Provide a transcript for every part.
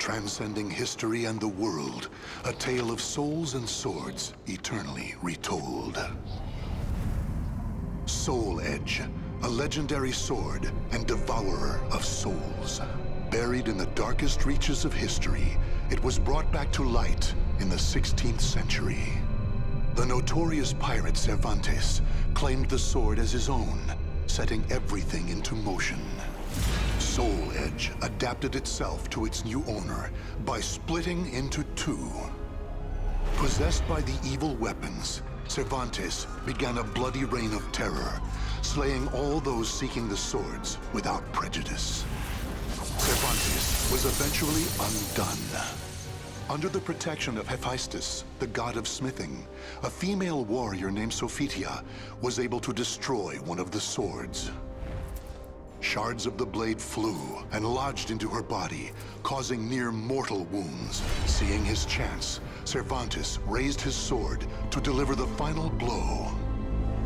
Transcending history and the world, a tale of souls and swords eternally retold. Soul Edge, a legendary sword and devourer of souls. Buried in the darkest reaches of history, it was brought back to light in the 16th century. The notorious pirate Cervantes claimed the sword as his own, setting everything into motion. Soul Edge adapted itself to its new owner by splitting into two. Possessed by the evil weapons, Cervantes began a bloody reign of terror, slaying all those seeking the swords without prejudice. Cervantes was eventually undone. Under the protection of Hephaestus, the god of smithing, a female warrior named Sophitia was able to destroy one of the swords. Shards of the blade flew and lodged into her body, causing near mortal wounds. Seeing his chance, Cervantes raised his sword to deliver the final blow.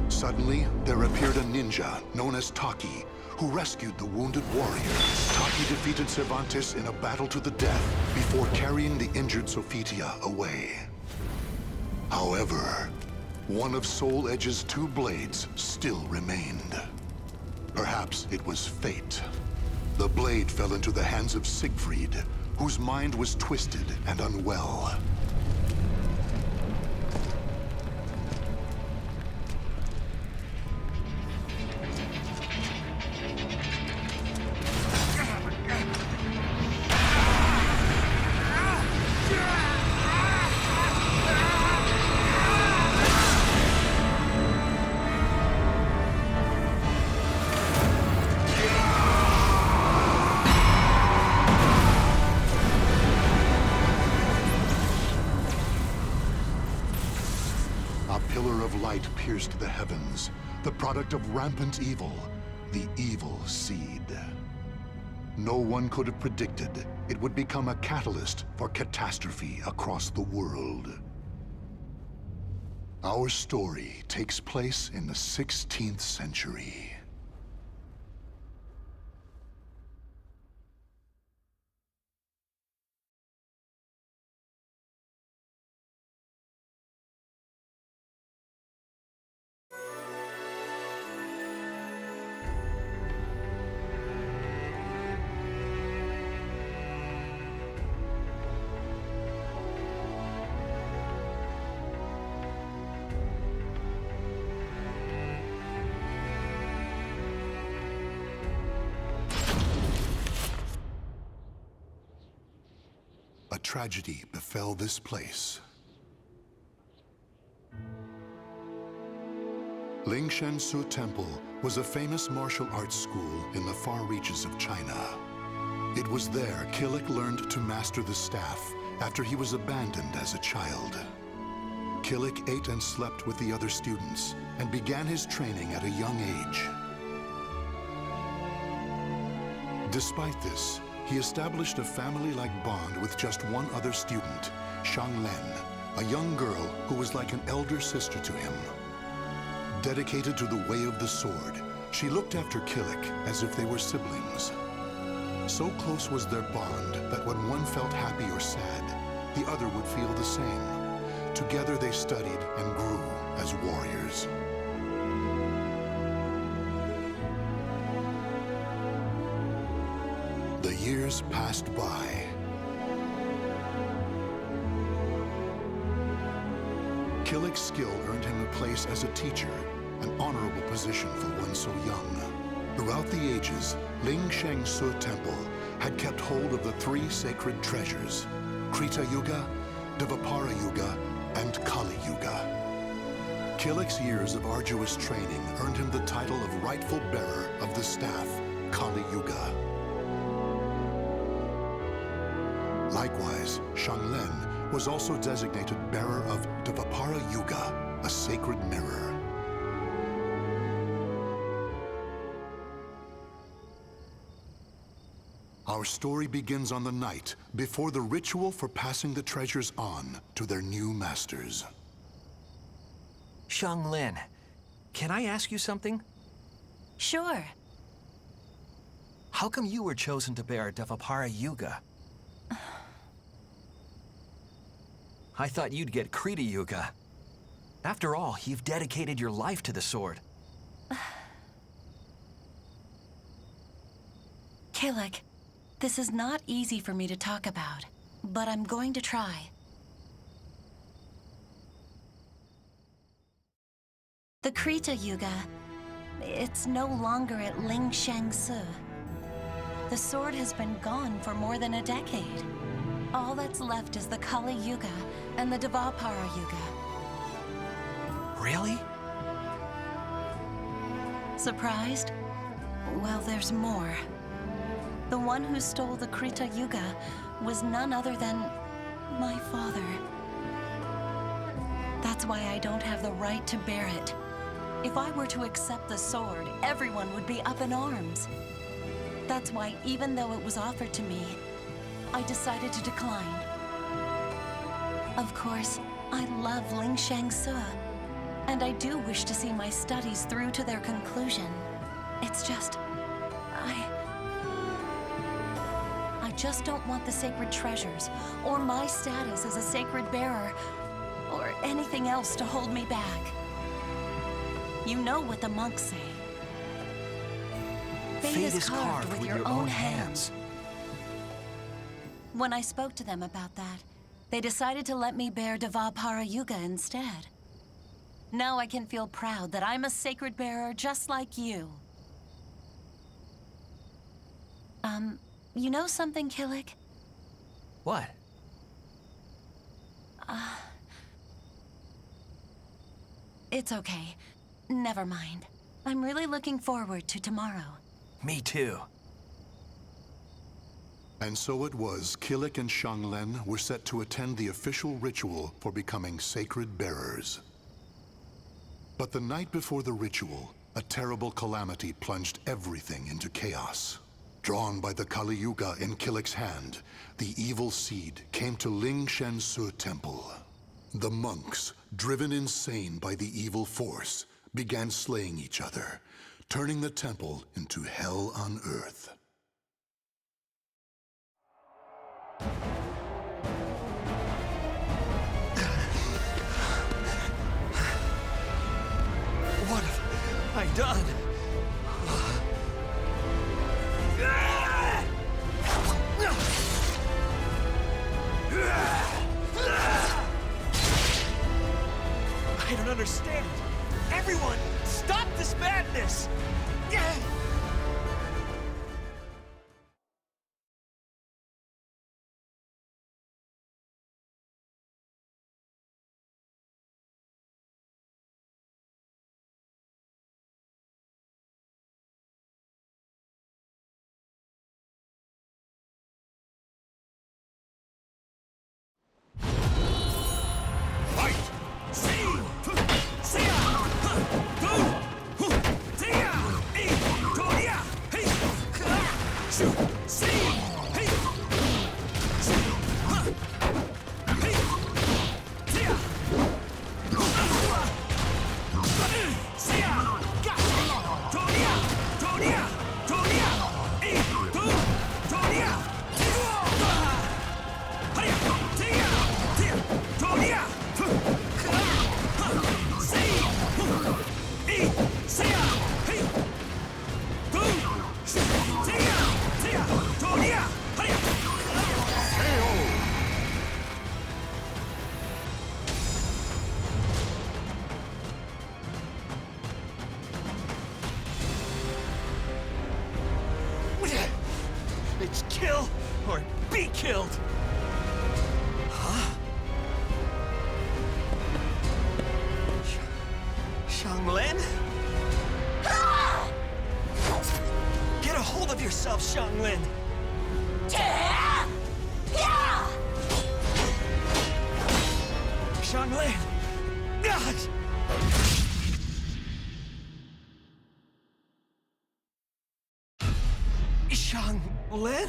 Suddenly, there appeared a ninja known as Taki, who rescued the wounded warrior. Taki defeated Cervantes in a battle to the death before carrying the injured Sophitia away. However, one of Soul Edge's two blades still remained. Perhaps it was fate. The blade fell into the hands of Siegfried, whose mind was twisted and unwell. Light pierced the heavens, the product of rampant evil, the evil seed. No one could have predicted it would become a catalyst for catastrophe across the world. Our story takes place in the 16th century. A tragedy befell this place. Lingshan Temple was a famous martial arts school in the far reaches of China. It was there Killick learned to master the staff after he was abandoned as a child. Killick ate and slept with the other students and began his training at a young age. Despite this, he established a family-like bond with just one other student, Shang Len, a young girl who was like an elder sister to him. Dedicated to the way of the sword, she looked after Killick as if they were siblings. So close was their bond that when one felt happy or sad, the other would feel the same. Together they studied and grew as warriors. The years passed by. Killick's skill earned him a place as a teacher, an honorable position for one so young. Throughout the ages, Lingshan Temple had kept hold of the three sacred treasures, Krita Yuga, Dvapara Yuga, and Kali Yuga. Killick's years of arduous training earned him the title of rightful bearer of the staff, Kali Yuga. Likewise, Shang Len was also designated bearer of Dvapara Yuga, a sacred mirror. Our story begins on the night before the ritual for passing the treasures on to their new masters. Shang Len, can I ask you something? Sure. How come you were chosen to bear Dvapara Yuga? I thought you'd get Krita Yuga. After all, you've dedicated your life to the sword. Kilik, this is not easy for me to talk about, but I'm going to try. The Krita Yuga, it's no longer at Ling Shangsu. The sword has been gone for more than a decade. All that's left is the Kali Yuga and the Dvapara Yuga. Really? Surprised? Well, there's more. The one who stole the Krita Yuga was none other than my father. That's why I don't have the right to bear it. If I were to accept the sword, everyone would be up in arms. That's why, even though it was offered to me, I decided to decline. Of course, I love Ling Shangsu, and I do wish to see my studies through to their conclusion. It's just, I just don't want the sacred treasures, or my status as a sacred bearer, or anything else to hold me back. You know what the monks say. Fate is carved with your own hands. When I spoke to them about that, they decided to let me bear Dvapara Yuga instead. Now I can feel proud that I'm a sacred bearer just like you. You know something, Kilik? What? It's okay. Never mind. I'm really looking forward to tomorrow. Me too. And so it was, Kilik and Xianglen were set to attend the official ritual for becoming sacred bearers. But the night before the ritual, a terrible calamity plunged everything into chaos. Drawn by the Kali Yuga in Kilik's hand, the evil seed came to Ling Shangsu Temple. The monks, driven insane by the evil force, began slaying each other, turning the temple into hell on earth. What have I done? I don't understand. Everyone, stop this madness! It's kill or be killed! Huh? Xianglen? Get a hold of yourself, Xianglen! Xianglen! Xianglen?